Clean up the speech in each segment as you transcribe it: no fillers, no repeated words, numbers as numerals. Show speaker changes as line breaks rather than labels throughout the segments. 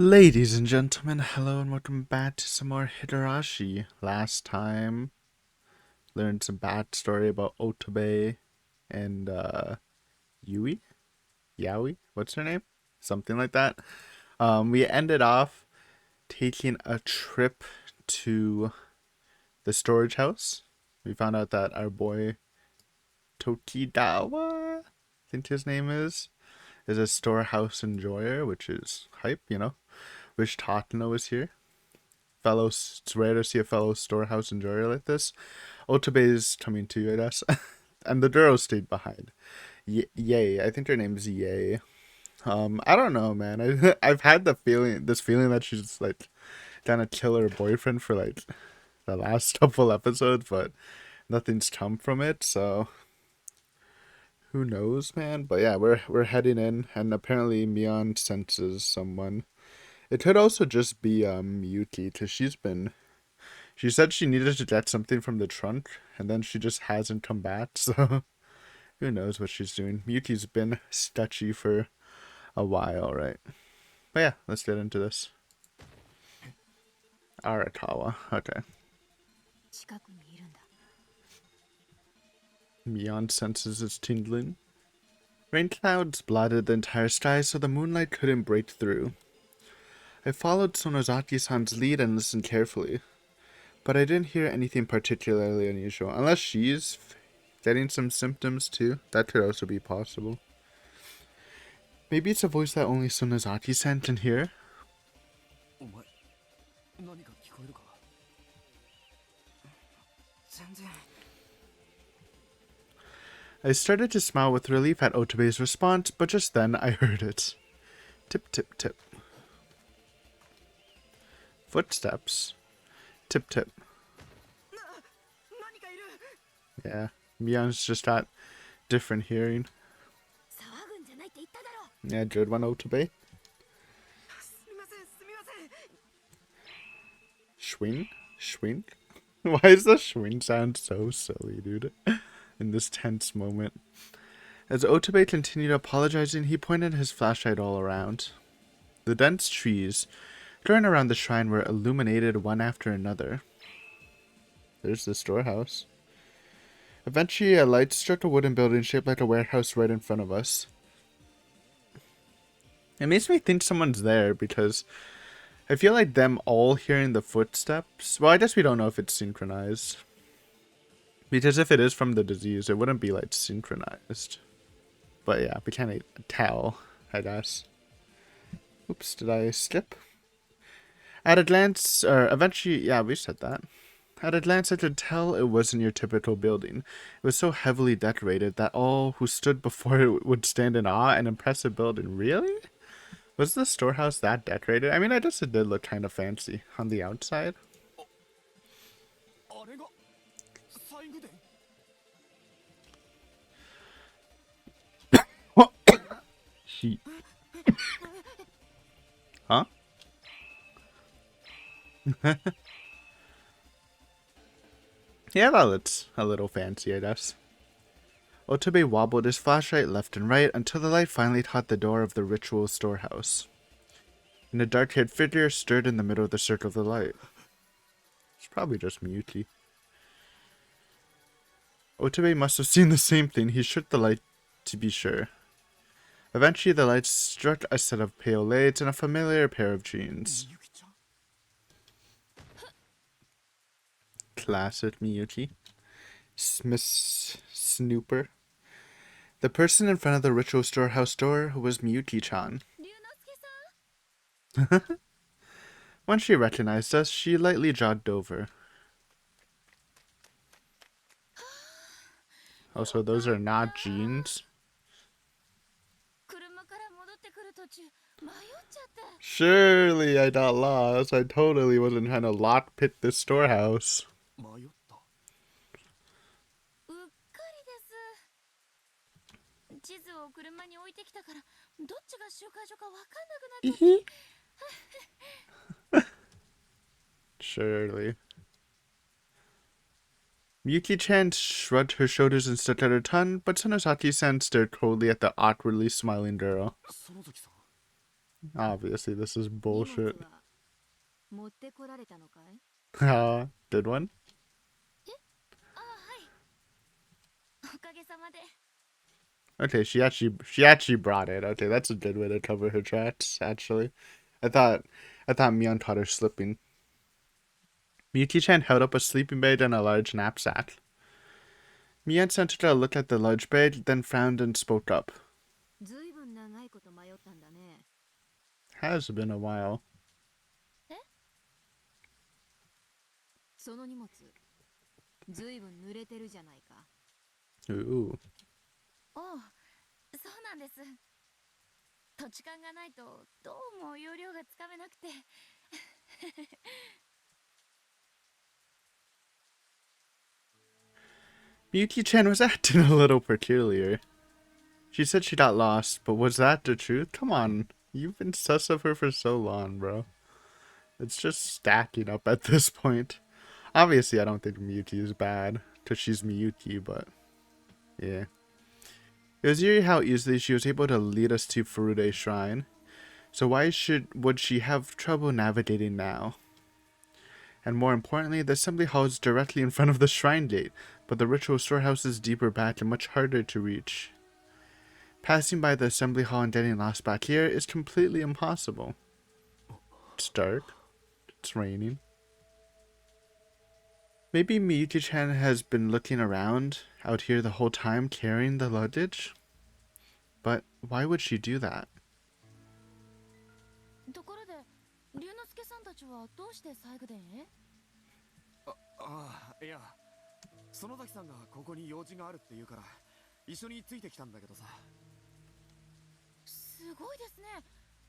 Ladies and gentlemen, hello and welcome back to some more Higurashi. Last time, learned some backstory about Otobe and Yui? Yaoi? What's her name? Something like that. We ended off taking a trip to the storage house. We found out that our boy Tokidawa, I think his name is a storehouse enjoyer, which is hype. Wish Tatano was here. It's rare to see a fellow storehouse enjoyer like this. Otobe is coming too, I guess. And the Duro stayed behind. Yay, I think her name's Yay. I don't know, man. I've had this feeling that she's like gonna kill her boyfriend for like the last couple episodes, but nothing's come from it. So who knows, man? But yeah, we're heading in, and apparently Mion senses someone. It could also just be Yuki, because she said she needed to get something from the trunk, and then she just hasn't come back, so who knows what she's doing. Yuki's been sketchy for a while, right? But yeah, let's get into this. Arakawa, okay. Mion senses is tingling. Rain clouds blotted the entire sky so the moonlight couldn't break through. I followed Sonozaki-san's lead and listened carefully, but I didn't hear anything particularly unusual, unless she's getting some symptoms too. That could also be possible. Maybe it's a voice that only Sonozaki-san can hear. I started to smile with relief at Otobe's response, but just then I heard it. Tip, tip, tip. Footsteps. Tip, tip. Yeah, Mion's just got different hearing. Yeah, good one, Otobe. Schwing? Schwing? Why does the schwing sound so silly, dude? In this tense moment. As Otobe continued apologizing, he pointed his flashlight all around. The dense trees growing around the shrine were illuminated one after another. There's the storehouse. Eventually, a light struck a wooden building shaped like a warehouse right in front of us. It makes me think someone's there because I feel like them all hearing the footsteps. Well, I guess we don't know if it's synchronized. Because if it is from the disease, it wouldn't be like synchronized. But yeah, we can't tell, I guess. Oops, did I skip? At a glance, or eventually, yeah, we said that. At a glance, I could tell it wasn't your typical building. It was so heavily decorated that all who stood before it would stand in awe. An impressive building. Really? Was the storehouse that decorated? I mean, I guess it did look kind of fancy on the outside. She... Huh? Yeah, that looks a little fancy, I guess. Otobe wobbled his flashlight left and right until the light finally caught the door of the ritual storehouse. And a dark-haired figure stood in the middle of the circle of the light. It's probably just Miyuki. Otobe must have seen the same thing. He shook the light to be sure. Eventually, the light struck a set of pale lids and a familiar pair of jeans. Classic Miyuki. Miss Snooper. The person in front of the ritual storehouse door was Miyuki-chan. When she recognized us, she lightly jogged over. Also, those are not jeans. Surely I got lost. I totally wasn't trying to lockpick this storehouse. Surely. Miyuki-chan shrugged her shoulders and stuck out her tongue, but Sonozaki-san stared coldly at the awkwardly smiling girl. Obviously, this is
荷物
bullshit.
は持ってこられたのかい？
Did one?
ああ、はい。おかげさまで。
Okay, she actually brought it. Okay, that's a good way to cover her tracks. Actually, I thought I thought Mion caught her slipping. Miyuki-chan held up a sleeping bag and a large knapsack. Mion sent her a look at the large bag, then frowned and spoke up.
ずいぶん長いこと迷ったんだね。
Has been a while.
え、その荷物、ずいぶん濡れてるじゃないか。
Ooh.
おう、そうなんです。土地勘がないとどうも容量がつかめなくて。
Miyuki-chan was acting a little peculiar. She said she got lost, but was that the truth? Come on. You've been sus of her for so long, bro. It's just stacking up at this point. Obviously, I don't think Miyuki is bad, because she's Miyuki, but yeah. It was eerie how easily she was able to lead us to Furude's shrine. So why would she have trouble navigating now? And more importantly, the assembly hall is directly in front of the shrine gate, but the ritual storehouse is deeper back and much harder to reach. Passing by the assembly hall and getting lost back here is completely impossible. It's dark. It's raining. Maybe Miyuki-chan has been looking around out here the whole time carrying the luggage? But why would she do that?
ところで、龍之介さんたちはどうして西宮殿へ？
いや、園崎さんがここに用事があるって言うから一緒についてきたんだけどさ。
すごいですね。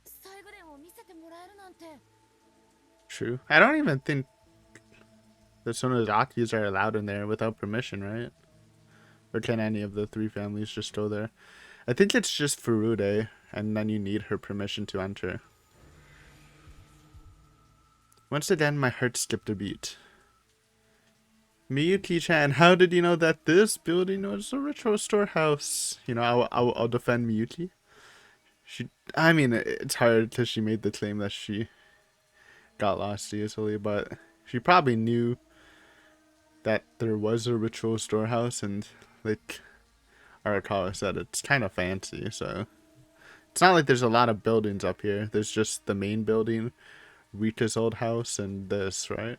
西宮殿を見せてもらえるなんて。
True. I don't even think the Sonozakis are allowed in there without permission, right? Or can any of the three families just go there? I think it's just Furude, and then you need her permission to enter. Once again, my heart skipped a beat. Miyuki-chan, how did you know that this building was a ritual storehouse? You know, I'll defend Miyuki. I mean, it's hard because she made the claim that she got lost easily, but she probably knew that there was a ritual storehouse, and like Arakawa said, it's kind of fancy, so it's not like there's a lot of buildings up here. There's just the main building, Rika's old house, and this, right?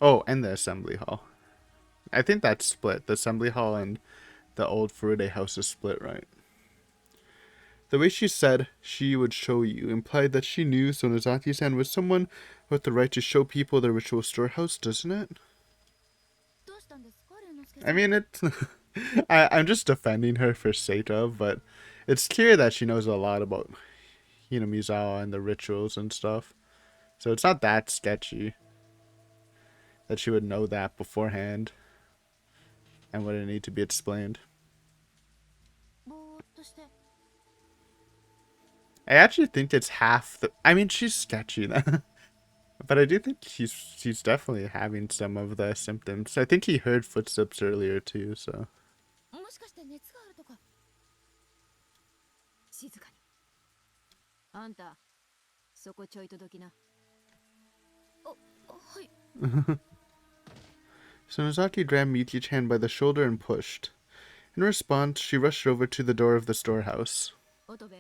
Oh, and the assembly hall. I think that's split. The assembly hall and the old Furude house is split, right? The way she said she would show you implied that she knew Sonozaki-san was someone with the right to show people the ritual storehouse, doesn't it?
どうしたんですか、龍之介
I
さん。
mean, it's. I'm just defending her for sake of, but it's clear that she knows a lot about, Mizawa and the rituals and stuff. So it's not that sketchy that she would know that beforehand and wouldn't need to be explained.
ぼーっとして。
I actually think it's half the. I mean, she's sketchy, but I do think she's definitely having some of the symptoms. I think he heard footsteps earlier too, so.
もしかして熱があるとか。静かに。あんた、そこちょいとどきな。あ、はい。
Sonozaki grabbed Miyuki-chan by the shoulder and pushed. In response, she rushed over to the door of the storehouse.
乙部、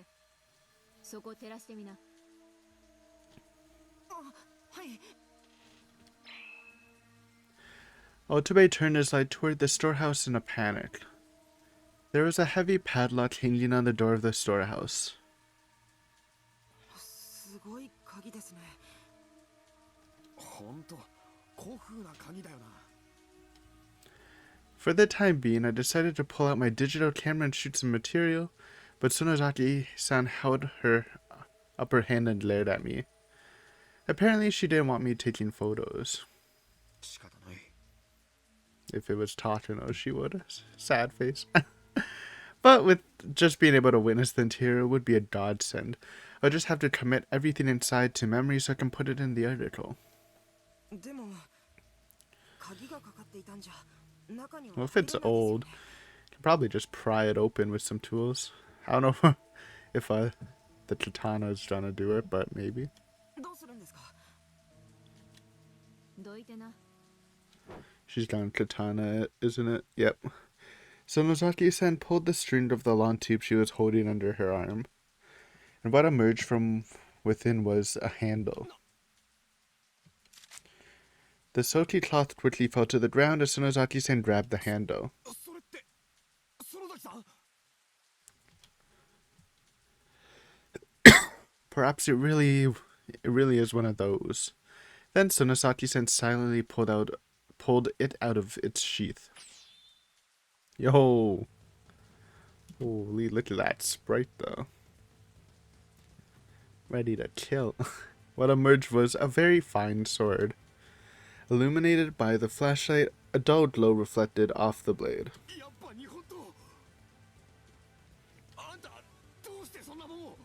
そこ照らしてみな。
はい。
Otobe turned his light toward the storehouse in a panic. There was a heavy padlock hanging on the door of the storehouse.
すごい鍵ですね。ほんと、古風な鍵だよな。
For the time being, I decided to pull out my digital camera and shoot some material, but Sonozaki-san held her upper hand and glared at me. Apparently, she didn't want me taking photos.
仕方ない。
If it was Takano, she would. Sad face. But with just being able to witness the interior would be a godsend. I'll just have to commit everything inside to memory so I can put it in the article.
でも、鍵がかかっていたんじゃ、中には
Well, if
入
it's
れないですよ
old,
ね。
I can probably just pry it open with some tools. I don't know if the katana is trying to do it, but maybe.
どうするんですか？
どいてな。
She's gone katana it, isn't it? Yep. So Nozaki-san pulled the string of the long tube she was holding under her arm, and what emerged from within was a handle. The soti cloth quickly fell to the ground as Nozaki-san grabbed the handle.
それって園崎さん？
Perhaps it really is one of those. Then Sonosaki-san silently pulled it out of its sheath. Yo! Holy, look at that sprite though. Ready to kill. What emerged was a very fine sword. Illuminated by the flashlight, a dull glow reflected off the blade.
やっぱ日本刀。あんたどうしてそんなもんを？っ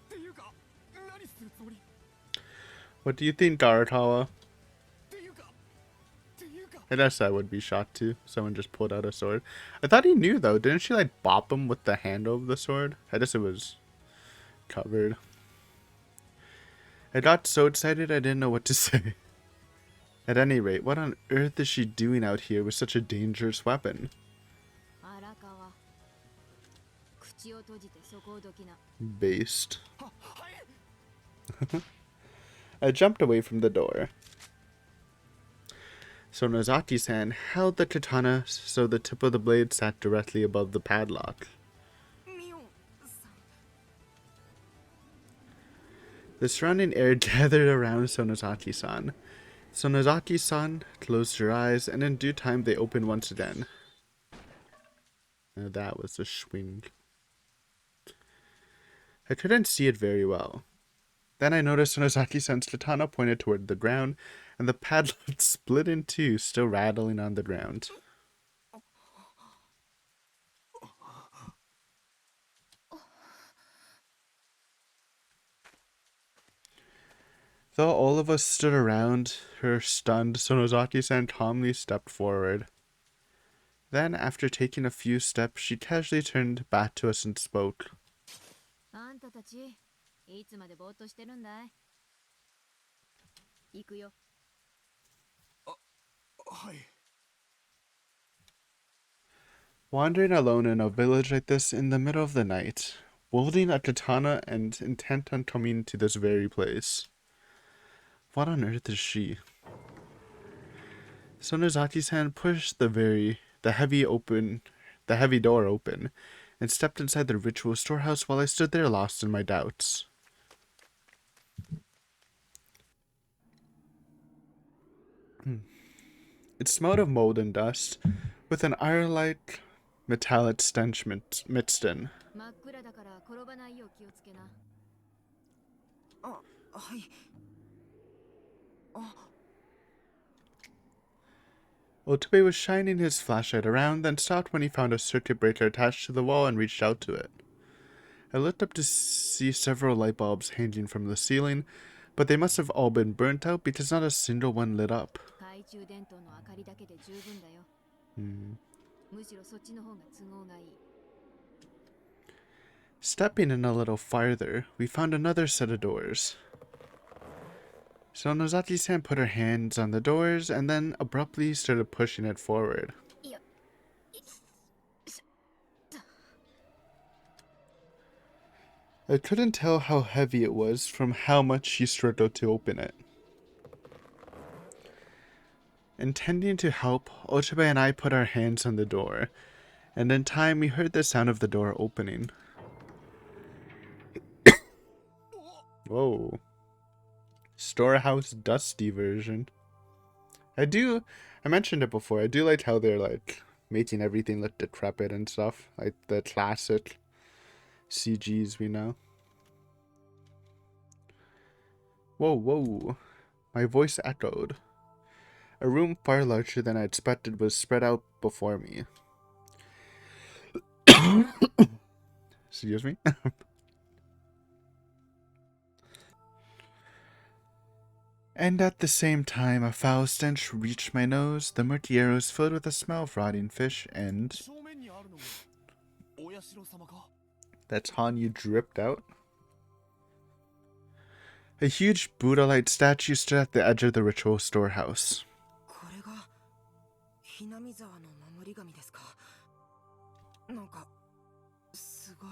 ていうか何するつもり？
What do you think, Garatawa?
っていうか
I guess I would be shocked too. Someone just pulled out a sword. I thought he knew though. Didn't she like bop him with the handle of the sword? I guess it was covered. I got so excited I didn't know what to say. At any rate, what on earth is she doing out here with such a dangerous weapon?
荒川。口を閉じてそこをどきな。
Based.
ははい。
I jumped away from the door. So Nozaki-san held the katana so the tip of the blade sat directly above the padlock.
ミオンさん。
The surrounding air gathered around Sonozaki-san. Sonozaki-san closed her eyes, and in due time they opened once again. Now that was a swing. I couldn't see it very well. Then I noticed Sonozaki-san's katana pointed toward the ground, and the padlock split in two, still rattling on the ground. Though all of us stood around her stunned, Sonozaki-san calmly stepped forward. Then, after taking a few steps, she casually turned back to us and spoke.
あんたたち、いつまでぼーっとしてるんだい？行くよ。
はい。
Wandering alone in a village like this in the middle of the night, wielding a katana and intent on coming to this very place. What on earth is she? Sonozaki-san pushed the heavy door open, and stepped inside the ritual storehouse while I stood there lost in my doubts. It smelled of mold and dust, with an iron-like metallic stench mixed in.
真っ暗だから転ばないよう気をつけな。
あ、はい。あ。
Otobe was shining his flashlight around, then stopped when he found a circuit breaker attached to the wall and reached out to it. I looked up to see several light bulbs hanging from the ceiling, but they must have all been burnt out because not a single one lit up.
懐中電灯の明かりだけで十分だよ。むしろそっちの方が都合がいい。
Stepping in a little farther, we found another set of doors. So Nozaki-san put her hands on the doors and then abruptly started pushing it forward.
いや。
I couldn't tell how heavy it was from how much she struggled to open it. Intending to help, Otobe and I put our hands on the door, and in time we heard the sound of the door opening. Whoa. Storehouse Dusty version. I mentioned it before, I do like how they're like making everything look decrepit and stuff, like the classic CGs we know. Whoa. My voice echoed. A room far larger than I expected was spread out before me. Excuse me. And at the same time, a foul stench reached my nose. The murky air was filled with the smell of rotting fish and...
正面にあるのがお社様か？
That's Hanyu dripped out. A huge Buddha-like statue stood at the edge of the ritual storehouse.
これがひなみ沢の守り神ですか。なんかすごい。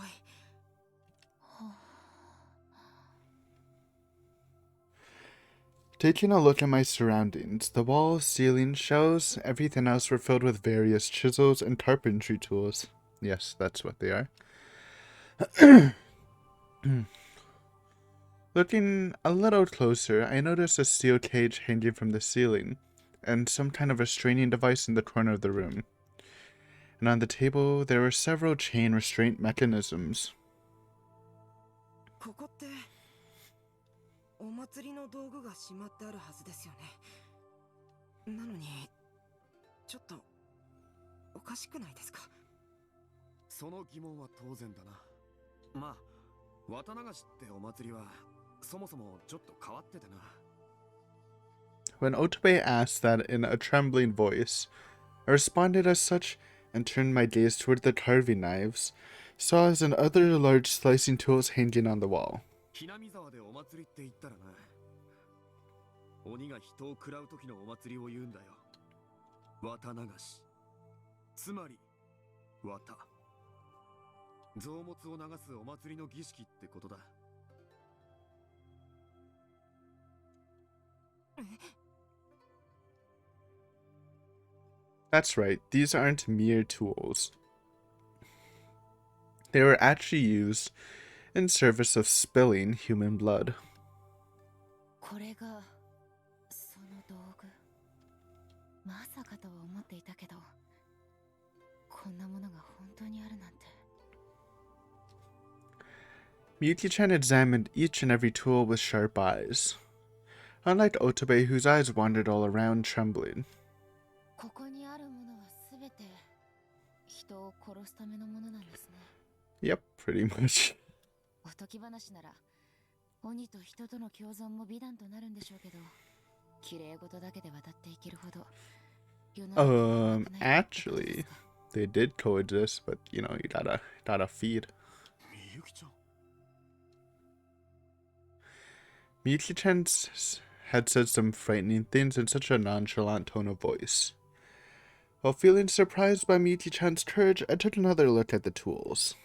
Taking a look at my surroundings, the walls, ceiling, shelves, everything else were filled with various chisels and carpentry tools. Yes, that's what they are. Looking a little closer, I noticed a steel cage hanging from the ceiling, and some kind of restraining device in the corner of the room. And on the table, there were several chain restraint mechanisms.
ここってお祭りの道具がしまってあるはずですよね。なのにちょっとおかしくないですか。その疑問は当然だな。まあ綿流しってお祭りはそもそもちょっと変わっててな。
When Otobe asked that in a trembling voice, I responded as such and turned my gaze toward the carving knives, saws, and other large slicing tools hanging on the wall.
ひなみ沢でお祭りって言ったらな、鬼が人を食らう時のお祭りを言うんだよ。綿流し、つまり綿。臓物を流すお祭りの儀式ってことだ。
That's right, these aren't mere tools. They were actually used in service of spilling human blood.
これがその道具。まさかとは思っていたけど、こんなものが本当にあるなんて。
Miyuki-chan examined each and every tool with sharp eyes, unlike Otobe, whose eyes wandered all around, trembling.
ここにあるものはすべて人を殺すためのものなんですね。
Yep, pretty much.
おとぎ話なら鬼と人との共存も美談となるんでしょうけど、綺麗事だけで渡っていけるほど世の中にはなくないってことです
Actually,
か。
they did coexist, but you know, you gotta feed.
みゆきちゃん。
Miyuki-chan had said some frightening things in such a nonchalant tone of voice. While feeling surprised by Miyuki-chan's courage, I took another look at the tools.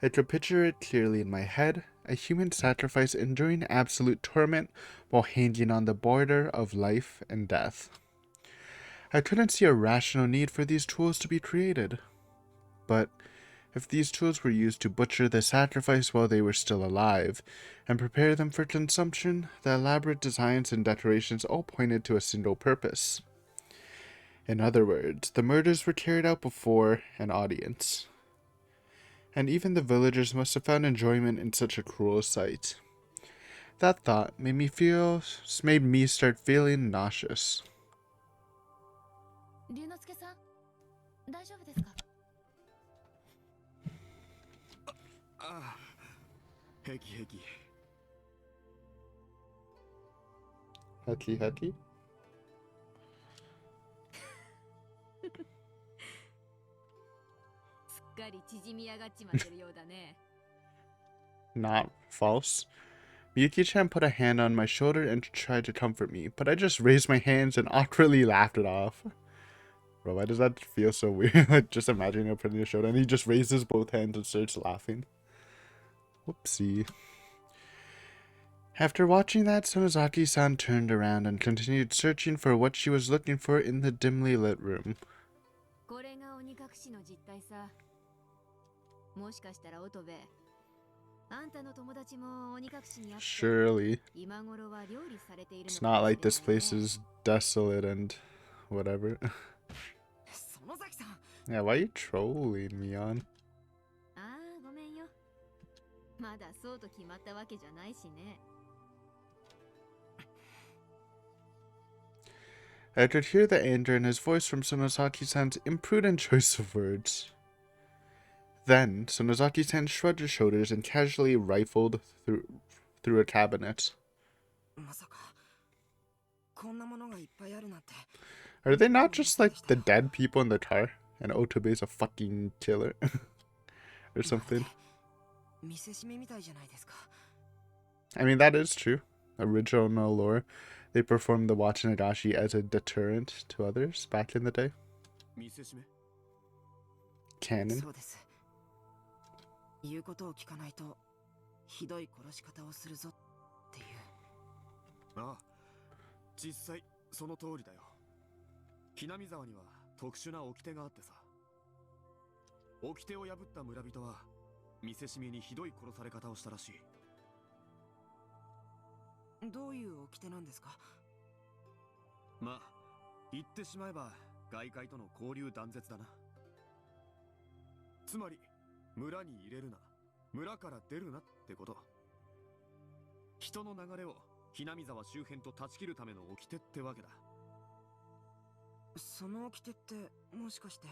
I could picture it clearly in my head, a human sacrifice enduring absolute torment while hanging on the border of life and death. I couldn't see a rational need for these tools to be created. But if these tools were used to butcher the sacrifice while they were still alive, and prepare them for consumption, the elaborate designs and decorations all pointed to a single purpose. In other words, the murders were carried out before an audience. And even the villagers must have found enjoyment in such a cruel sight. That thought made me start feeling nauseous.
龍之介さん、大丈夫ですか？
ああ、平気平気。
Hecky hecky?
すっかり縮み上がっちまってるようだね。
Not false. Miyuki-chan put a hand on my shoulder and tried to comfort me, but I just raised my hands and awkwardly laughed it off. Bro, why does that feel so weird? Like, just imagining him putting your shoulder and he just raises both hands and starts laughing. Whoopsie. After watching that, Sonozaki-san turned around and continued searching for what she was looking for in the dimly lit room.
これが鬼隠しの実態さ。もしかしたら乙部、あんたの友達も鬼隠しにあって、
Surely.
今頃は料理されているの
It's
かもしれない
not like this
ね。
place is desolate and whatever.
園崎さん。
Yeah, why are you trolling me on?
ああ、ごめんよ。まだそうと決まったわけじゃないしね。
I could hear the anger in his voice from Sonozaki-san's imprudent choice of words. Then, Sonozaki-san shrugged his shoulders and casually rifled through a cabinet.
まさかこんなものがいっぱいあるなんて。
Are they not just like the dead people in the car? And Otobe's a fucking killer? Or something?
見せしめみたいじゃないですか。
I mean, that is true. Original lore, they performed the watch Nagashi as a deterrent to others back in the day.
見せしめ
Canon.
そうです。言うことを聞かないとひどい殺し方をするぞっていう。
ああ、実際その通りだよ。ひなみ沢には特殊な掟があってさ。掟を破った村人は見せしめにひどい殺され方をしたらしい。
どういう掟なんですか？
まあ言ってしまえば外界との交流断絶だな。つまり村に入れるな、村から出るなってこと。人の流れをひなみ沢周辺と断ち切るための掟ってわけだ。
その掟ってもしかして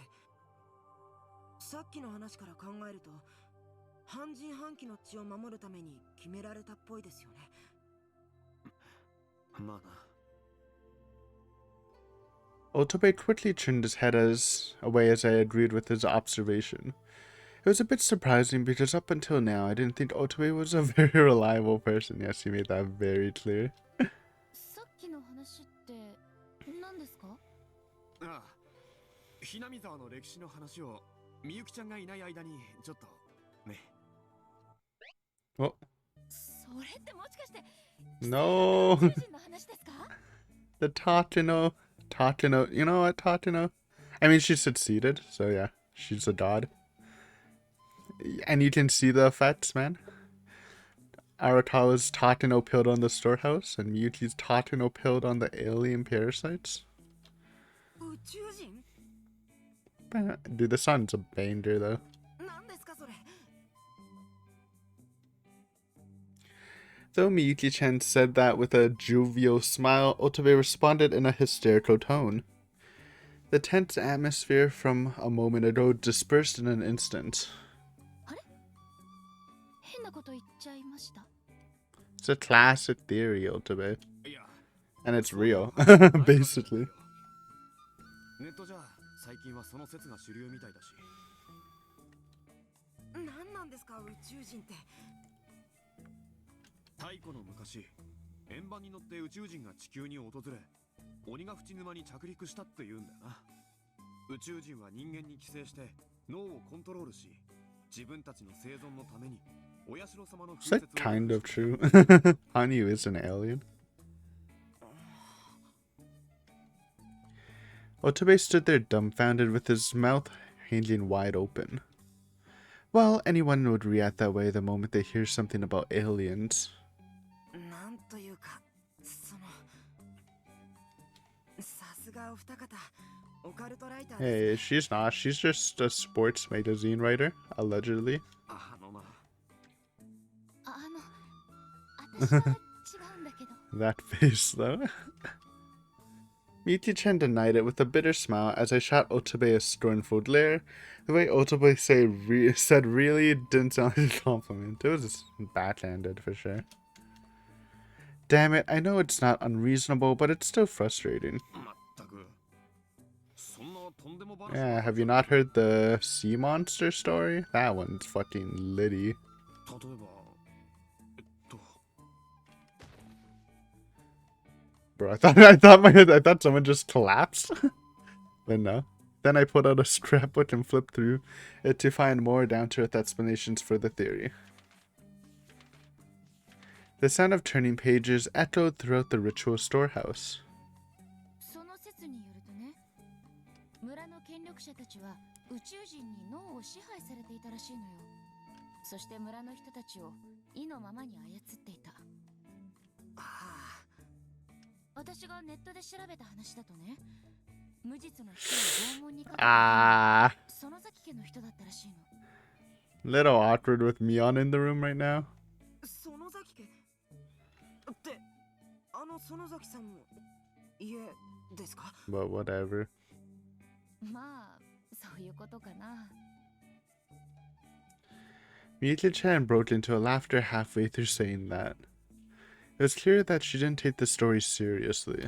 さっきの話から考えると半人半鬼の血を守るために決められたっぽいですよね。
まあな。
Otobe quickly turned his head away as I agreed with his observation. It was a bit surprising because up until now I didn't think Otobe was a very reliable person. Yes, he made that very clear.
さっきの話って何ですか？
ああ、ひなみ沢の歴史の話をみゆきちゃんがいない間にちょっとね。
Oh.
それってもしかして
No.
宇宙人の話ですか？
The Tateno. Tateno. You know what, Tateno? I mean, she succeeded, so yeah, she's a god. And you can see the effects, man. Arakawa's Tateno pilled on the storehouse, and Miyuki's Tateno pilled on the alien parasites.
宇宙人？
Dude, the sun's a banger, though.
何ですかそれ？
Though Miyuki-chan said that with a jovial smile, Otobe responded in a hysterical tone. The tense atmosphere from a moment ago dispersed in an instant.
変なこと言っちゃいました。
It's a classic theory, Otobe.
いや、
And it's real, basically.
ネットじゃ最近はその説が主流みたいだし。
何なんですか宇宙人って？
太古の昔、円盤に乗って宇宙人が地球に訪れ、鬼ヶ淵沼に着陸したって言うんだよな。宇宙人は人間に寄生して脳をコントロールし、自分たちの生存のためにお社様の
Is that kind of true? Hanyu is an alien. Otobe stood there dumbfounded with his mouth hanging wide open. Well, anyone would react that way the moment they hear something about aliens.
なんというか、そのさすがお二方、オカルトライターです
Hey, she's not. She's just a sports magazine writer, allegedly.
あのな。
私は違うんだけど。
That face, though. Miyuki-chan denied it with a bitter smile as I shot Otobe a scornful glare. The way Otobe said really didn't sound like a compliment. It was backhanded for sure. Damn it, I know it's not unreasonable, but it's still frustrating.
まったく。そんなとんでも話。
Yeah, have you not heard the sea monster story? That one's fucking litty.
例えば、
Bro, I thought someone just collapsed. But no. Then I pulled out a scrapbook and flipped through it to find more down-to-earth explanations for the theory. The sound of turning pages echoed throughout the ritual storehouse.
その説によるとね、村の権力者たちは宇宙人に脳を支配されていたらしいのよ。そして村の人たちを意のままに操っていた。私がネットで調べた話だとね、無実の人を拷問にかけたその崎家の人だったらしいの。
Little awkward with Mion in the room right now.
その崎家ってその崎さんも家ですか？
But whatever.
まあ、そういうことかな。
Miyuki-chan broke into a laughter halfway through saying that. It was clear that she didn't take the story seriously.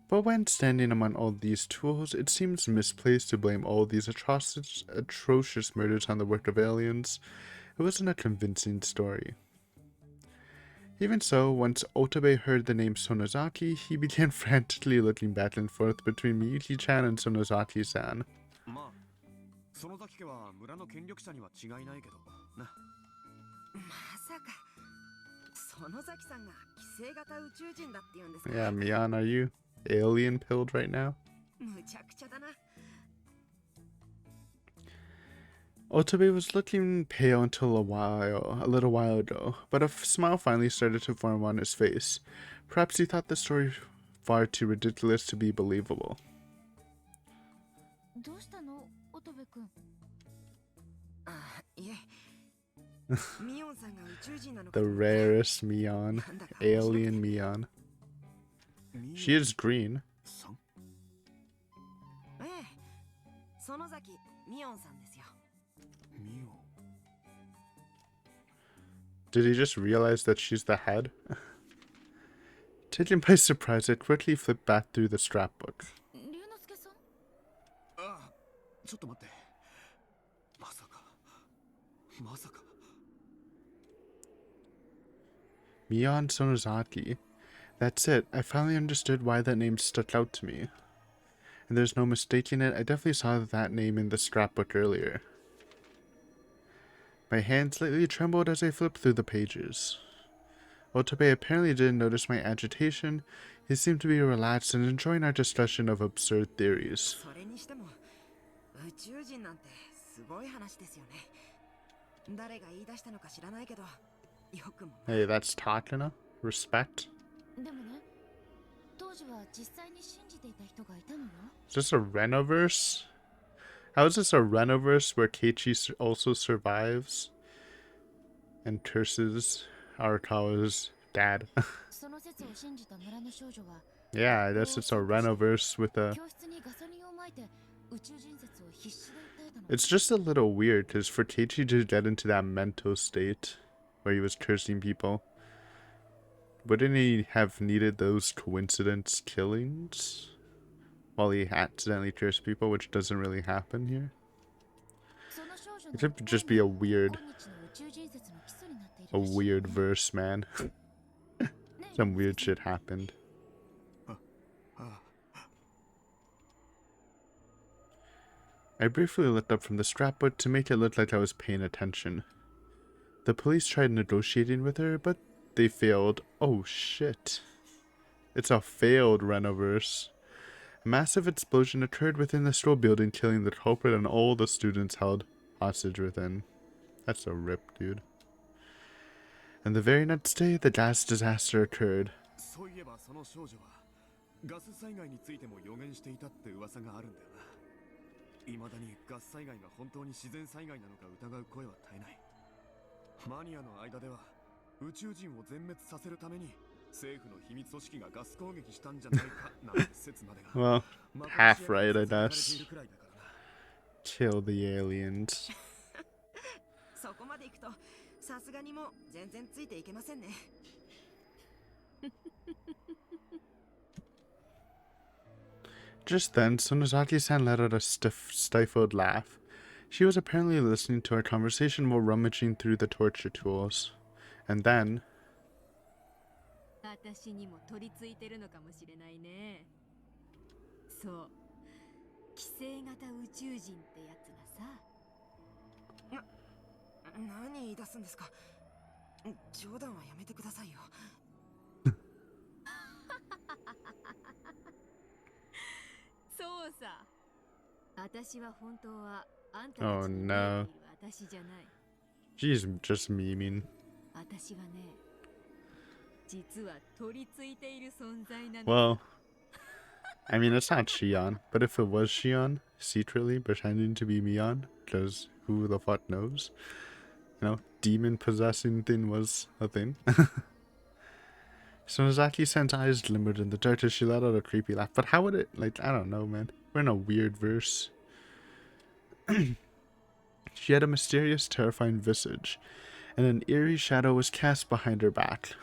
But when standing among all these tools, it seems misplaced to blame all these atrocious murders on the work of aliens. It wasn't a convincing story. Even so, once Otabe heard the name Sonozaki, he began frantically looking back and forth between Miyuki-chan and Sonozaki-san.
まあ園崎家は村の権力者には違いないけどな。
まさか園崎さんが寄生型宇宙人だって言うんですか。
Yeah, Mian, are you alien pilled right now?
むちゃくちゃだな。
Otabe was looking pale until a little while ago, but a smile finally started to form on his face. Perhaps he thought the story far too ridiculous to be believable.
どうしたの、乙部君。
あ、いえ。ミオンさんが宇宙人なのか
The
と思って。
rarest Mian.
なんだか面白くて。
Alien Mian.
ミ
She is green.
さん。
ええ、園崎ミオンさんですよ。
ミオ。
Did he just realize that she's the head? Taken by surprise, I quickly flipped back through the scrapbook.
龍之介さん。
ああ、ちょっと待って。まさか。まさか。
Mian Sonozaki. That's it. I finally understood why that name stuck out to me. And there's no mistaking it, I definitely saw that name in the scrapbook earlier. My hand slightly trembled as I flipped through the pages. Otabe apparently didn't notice my agitation. He seemed to be relaxed and enjoying our discussion of absurd theories.
それにしても宇宙人なんてすごい話ですよね。誰が言い出したのか知らないけど、よくも。
Hey, that's Takana. Respect.
でもね、当時は実際に信じていた人がいたのよ。
Is this a Renoverse? How is this a Renoverse where Keiichi also survives and curses Arakawa's dad?
その説を信じた村の少女は、
Yeah, I guess it's a Renoverse with a...
教室にガソリンをまいて宇宙人説を必死で訴えたの。
It's just a little weird, because for Keiichi to get into that mental state where he was cursing people, wouldn't he have needed those coincidence killings while he accidentally cursed people, which doesn't really happen here?
その少女の
It could just be a weird,
今日の宇宙人説の基礎になっている
a
らしい
weird verse, man.
ね。
Some weird shit happened.
ああ。
I briefly looked up from the scrapbook to make it look like I was paying attention. The police tried negotiating with her, but they failed. Oh shit. It's a failed Renoverse. A massive explosion occurred within the school building, killing the culprit and all the students held hostage within. That's a rip, dude. And the very next day, the gas disaster occurred.
そういえばその少女はガス災害についても予言していたって噂があるんだよな。未だにガス災害が本当に自然災害なのか疑う声は絶えない。マニアの間では宇宙人を全滅させるために政府の秘密組織がガス攻撃したんじゃないかなんて説までが。
Well,
まあ
half right, I
されて
guess.
いるくらいだからな。
Kill the aliens.
そこまで行くとさすがにもう全然ついていけませんね。
Just then, Sonozaki-san let out a stifled laugh. She was apparently listening to our conversation while rummaging through the torture tools. And then...
私にも取り付いてるのかもしれないね。そう、寄生型宇宙人ってやつがさ。
何言い出すんですか。冗談はやめてくださいよ。
そうさ。私は本当はあんた
Oh
たちに
no.
見えている私じゃない。
She's just memeing.
私はね、実は取り付いている存在なの。
Well, I mean, it's not Shion, but if it was Shion, secretly pretending to be Mion, because who the fuck knows? You know, demon possessing thing was a thing. Sonozaki-san's eyes glimmered in the dark as she let out a creepy laugh. But how would it, like, I don't know, man. We're in a weird verse. She had a mysterious, terrifying visage, and an eerie shadow was cast behind her back.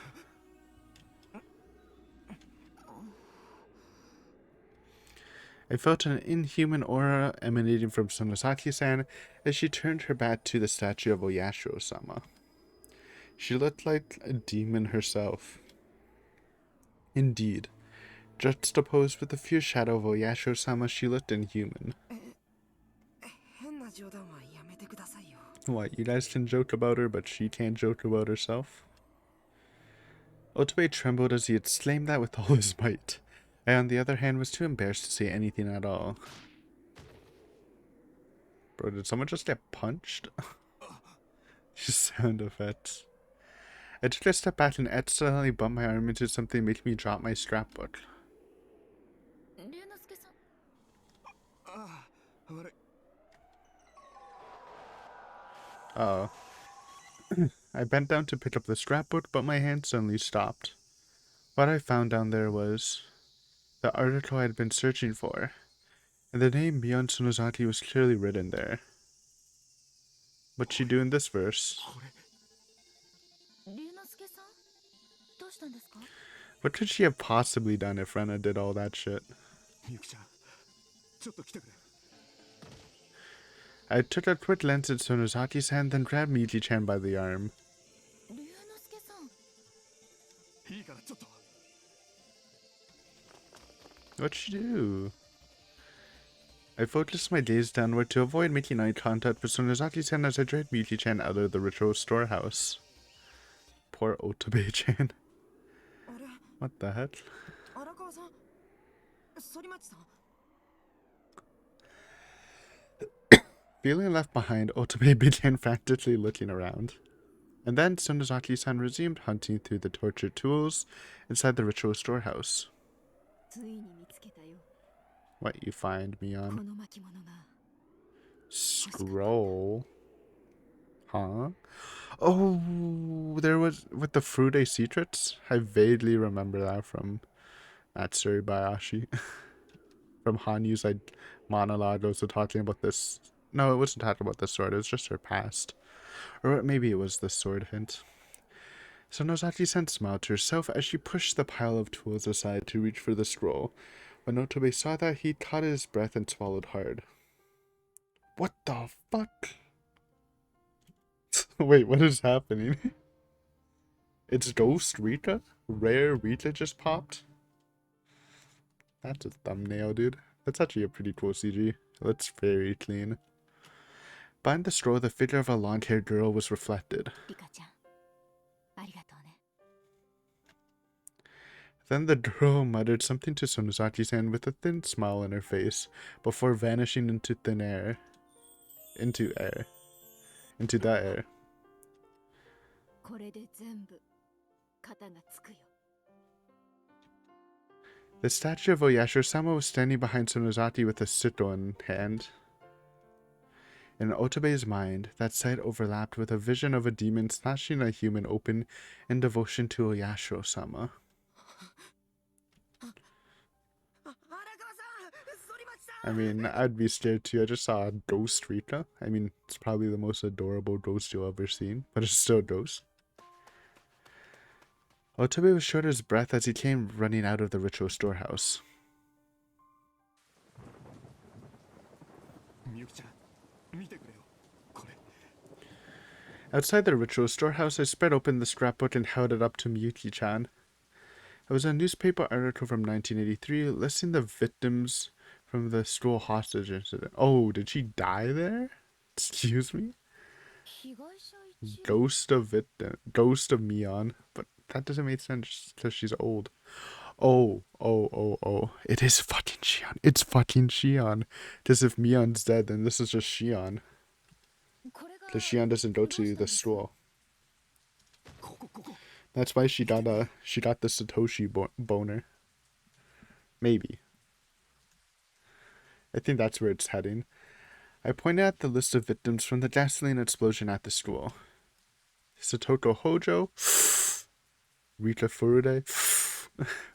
I felt an inhuman aura emanating from Sonozaki-san as she turned her back to the statue of Oyashiro-sama. She looked like a demon herself. Indeed, juxtaposed with the fierce shadow of Oyashiro-sama, she looked inhuman.
変な冗談はやめてくださいよ。
What, you guys can joke about her, but she can't joke about herself? Otobe trembled as he exclaimed that with all his might. I, on the other hand, was too embarrassed to say anything at all. Bro, did someone just get punched? Just sound effects. I took a step back and accidentally bumped my arm into something, making me drop my scrapbook.
龍之介さん。
ああ、悪い。
Oh. I bent down to pick up the scrapbook, but my hand suddenly stopped. What I found down there was the article I had been searching for, and the name Mion Tsunozaki was clearly written there. What'd she do in this verse?
龍之介さん、どうしたんですか？
What could she have possibly done if Rena did all that shit?
みゆきちゃん、ちょっと来てくれ。
I took a quick glance at Sonozaki's hand, then grabbed Miki-chan by the arm.
龍之介さん。
いいからちょっと。
What'd she do? I focused my gaze downward to avoid making eye contact with Sonozaki's hand as I dragged Miki-chan out of the ritual storehouse. Poor Otobe-chan.
あれ、
What the heck?
荒川さん、反町さん。
Feeling left behind, Otobe began frantically looking around. And then Sonozaki-san resumed hunting through the tortured tools inside the ritual storehouse.
ついに見つけたよ。
What you find,
こ
Mion?
の巻物が。
Scroll? Huh? Oh, there was with the Frude Secrets? I vaguely remember that from Matsuri Bayashi. From Hanyu's like monologue, also talking about this. No, it wasn't talking about the sword, it was just her past. Or maybe it was the sword hint. So Nozaki-san smiled to herself as she pushed the pile of tools aside to reach for the scroll. When Otobe saw that, he caught his breath and swallowed hard. What the fuck? Wait, what is happening? It's Ghost Rika? Rare Rika just popped? That's a thumbnail, dude. That's actually a pretty cool CG. It looks very clean. Behind the scroll, the figure of a long-haired girl was reflected.
リカちゃん、ありがとうね。
Then the girl muttered something to Sonozaki-san with a thin smile on her face, before vanishing into thin air. Into the air.
これで全部肩がつくよ。
The statue of Oyashiro-sama was standing behind Sonozaki with a sito in hand. In Otobe's mind, that sight overlapped with a vision of a demon slashing a human open in devotion to Oyashiro-sama.
あ、荒川さん、反町さん。
I mean, I'd be scared too. I just saw a ghost Rika. I mean, it's probably the most adorable ghost you'll ever seen, but it's still a ghost. Otobe was short of his breath as he came running out of the ritual storehouse.
みゆきちゃん、見てくれよ。これ。
Outside the ritual storehouse, I spread open the scrapbook and held it up to Miyuki-chan. It was a newspaper article from 1983 listing the victims from the school hostage incident. Oh, did she die there? Excuse me?
被害者一。
Ghost of Mion. But that doesn't make sense because she's old. Oh. It is fucking Shion. It's fucking Shion. Because if Mion's dead, then this is just Shion.
これが。
Because Shion doesn't go to the school.
ここ。
That's why she got the Satoshi boner. Maybe. I think that's where it's heading. I pointed at the list of victims from the gasoline explosion at the school. Satoko Hojo, Rika Furude,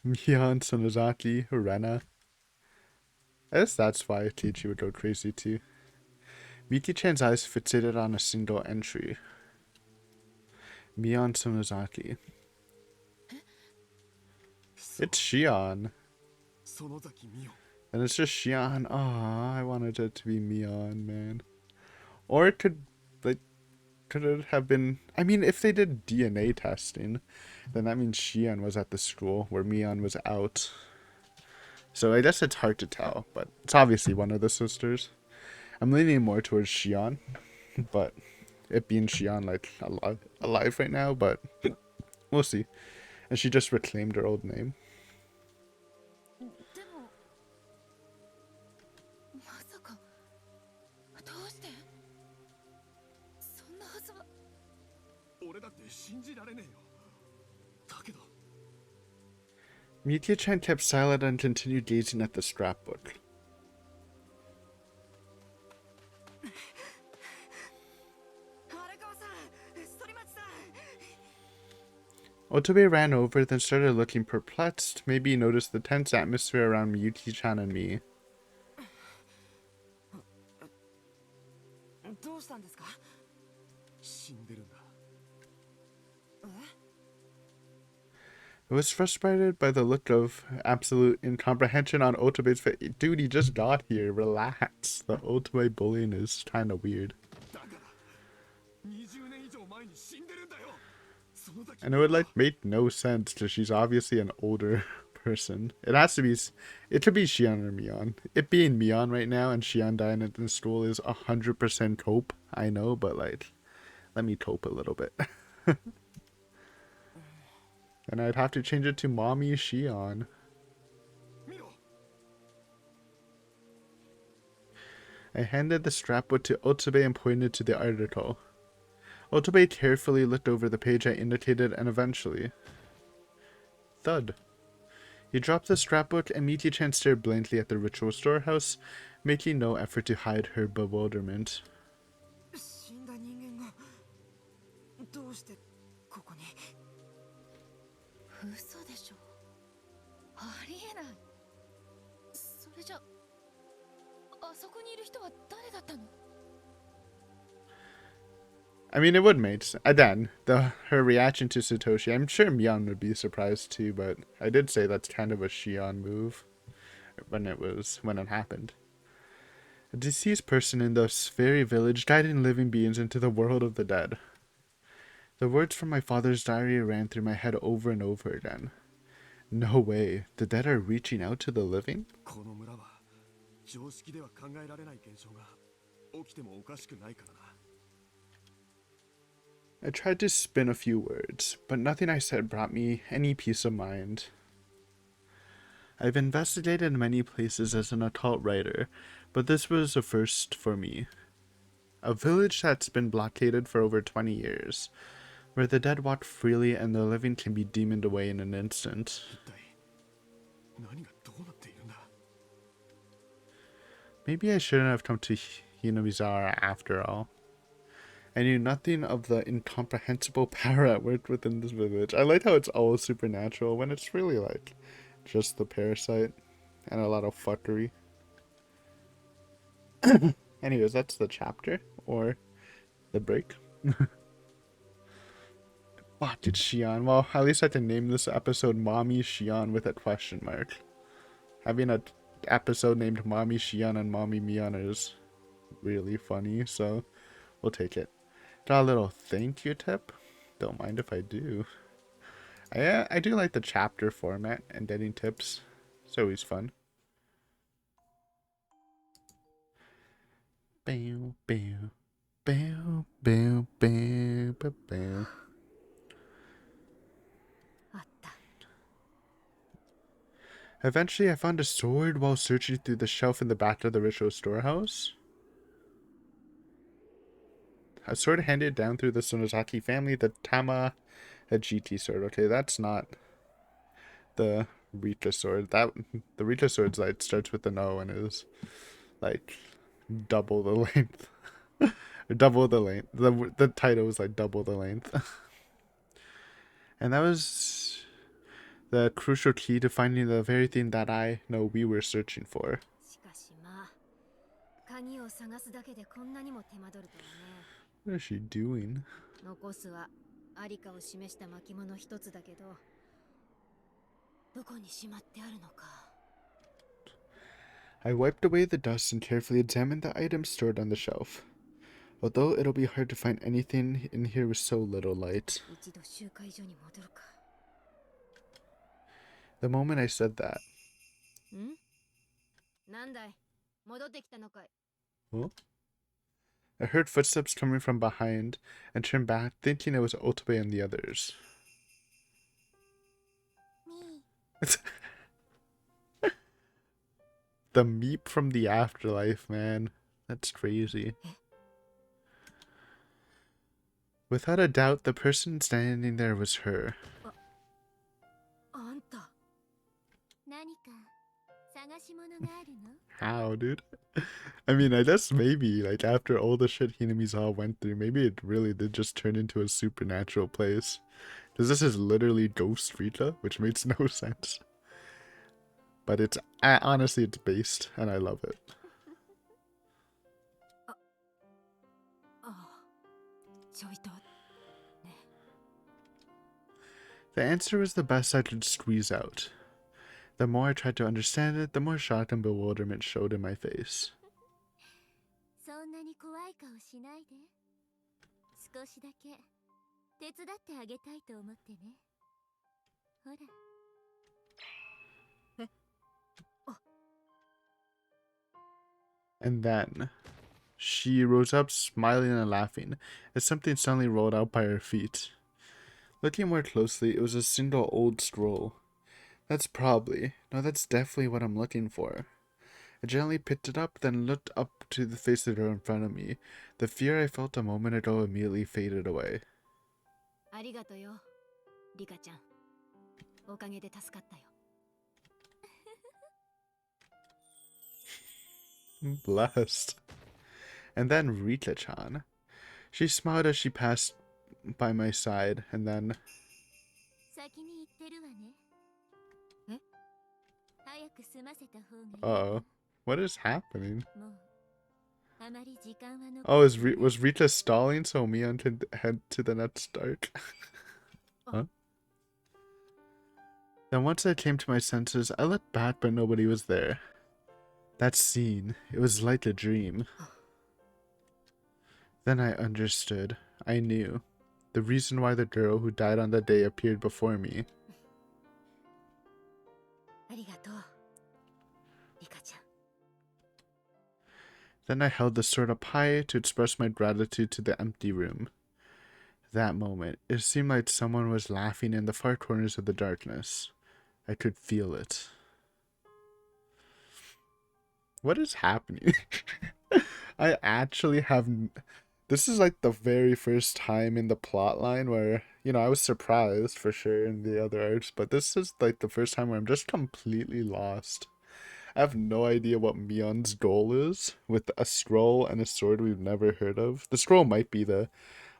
Mion Sonozaki, Rena. I guess that's why Kiichi would go crazy too. Miki-chan's eyes fixated on a single entry. Mion Sonozaki. It's Shion.
園崎美代。
And it's just Shion. Aw, I wanted it to be Mion, man. Or it could, like, could it have been... I mean, if they did DNA testing, then that means Shion was at the school where Mion was out. So I guess it's hard to tell, but it's obviously one of the sisters. I'm leaning more towards Shion, but it being Shion, like, alive right now, but we'll see. And she just reclaimed her old name.
でもまさかどうしてそんなはずは。
俺だって信じられねえよ。だけど
Miki-chan kept silent and continued gazing at the scrapbook.
荒川さん、反町さん。
Otobe ran over, then started looking perplexed. Maybe he noticed the tense atmosphere around Miyuki-chan and me.
どうしたんですか？
死んでるんだ。
I was frustrated by the look of absolute incomprehension on Otobe's face. Dude, he just got here. Relax. The Otobe bullying is kind of weird.
だから20年以上前に死んでるんだよ。その時
And it would, like, make no sense because she's obviously an older person. It has to be... It could be Shion or Mion. It being Mion right now and Shion dying in the school is 100% cope. I know, but, like, let me cope a little bit. And I'd have to change it to Mommy Shion.
見ろ。
I handed the scrapbook to Otobe and pointed to the article. Otobe carefully looked over the page I indicated and eventually... Thud. He dropped the scrapbook and Miki-chan stared blankly at the ritual storehouse, making no effort to hide her bewilderment.
死んだ人間がどうしてここに？
嘘でしょ。ありえない。それじゃあそこにいる人は誰だったの？
I mean, it would make sense. Again, her reaction to Satoshi, I'm sure Mion would be surprised too, but I did say that's kind of a Shion move when it happened. A deceased person in this very village guiding living beings into the world of the dead. The words from my father's diary ran through my head over and over again. No way, the dead are reaching out to the living?
この村は常識では考えられない現象が起きてもおかしくないからな。
I tried to spin a few words, but nothing I said brought me any peace of mind. I've investigated many places as an occult writer, but this was a first for me. A village that's been blockaded for over 20 years, where the dead walk freely and the living can be demoned away in an instant.
一体何がどうなっているんだ。
Maybe I shouldn't have come to Hinobizara after all. I knew nothing of the incomprehensible power at work within this village. I like how it's all supernatural when it's really like just the parasite and a lot of fuckery. Anyways, that's the chapter or the break. Fuck, it's Shion. Well, at least I can name this episode Mommy Shion with a question mark. Having an episode named Mommy Shion and Mommy Mion is really funny, so we'll take it. Got a little thank you tip. Don't mind if I do. I do like the chapter format and getting tips. It's always fun. Bow, bow, bow, bow, bow, bow, bow.
あった。
Eventually, I found a sword while searching through the shelf in the back of the ritual storehouse. A sword handed down through the Sonozaki family, the Tama Hajiti sword. Okay, that's not the Rika sword. The Rika sword's like starts with an O and is like double the length. Or double the length. The title was like double the length. And that was the crucial key to finding the very thing that I know we were searching for.
しかしまあ、鍵を探すだけでこんなにも手間取るとはね。
What is she doing?
残すはアリカを示した巻物一つだけど、どこにしまってあるのか。
I wiped away the dust and carefully examined the items stored on the shelf. Although it'll be hard to find anything in here with so little light.
一度集会所に戻るか。
The moment I said that,
ん？なんだい？戻ってきたのかい？
huh? I heard footsteps coming from behind and turned back, thinking it was Otobe and the others. The meep from the afterlife, man. That's crazy. Without a doubt, the person standing there was her.
あんた。
何か探し物があるの？
How, dude? I mean, I guess maybe, like, after all the shit Hinamizawa went through, maybe it really did just turn into a supernatural place. Because this is literally Ghost Rika, which makes no sense. But it's, honestly, it's based, and I love it.
ああ。ちょいと。
The answer was the best I could squeeze out. The more I tried to understand it, the more shock and bewilderment showed in my face.
そんなに怖い顔しないで。少しだけ手伝ってあげたいと思ってね。ほら。
And then, she rose up, smiling and laughing, as something suddenly rolled out by her feet. Looking more closely, it was a single old scroll. That's definitely what I'm looking for. I gently picked it up, then looked up to the face of the girl in front of me. The fear I felt a moment ago immediately faded away.
ありがとよ、リカちゃん。おかげで助かったよ。
Blessed. And then Rika-chan. She smiled as she passed by my side, and then...
先に行ってるわね。
え？
早く済ませた方がいい。
Uh-oh. What is happening?
もうあまり時間は残
Oh, was Rika stalling so Mion could head to the next arc? Huh? Then once I came to my senses, I looked back but nobody was there. That scene, it was like a dream. Then I understood. I knew. The reason why the girl who died on that day appeared before me.
ありがとう、リカちゃん。
Then I held the sword up high to express my gratitude to the empty room. That moment, it seemed like someone was laughing in the far corners of the darkness. I could feel it. What is happening? I actually have... This is like the very first time in the plot line where, you know, I was surprised for sure in the other arcs, but this is like the first time where I'm just completely lost. I have no idea what Mion's goal is with a scroll and a sword we've never heard of. The scroll might be the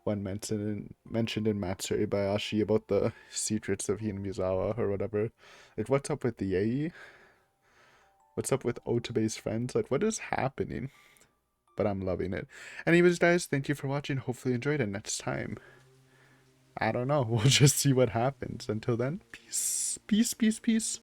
one mentioned in Matsuri Bayashi about the secrets of Hinamizawa or whatever. Like, what's up with the Yei? What's up with Otobe's friends? Like, what is happening? But I'm loving it. Anyways, guys, thank you for watching. Hopefully you enjoyed it. Next time, I don't know. We'll just see what happens. Until then, peace. Peace, peace, peace.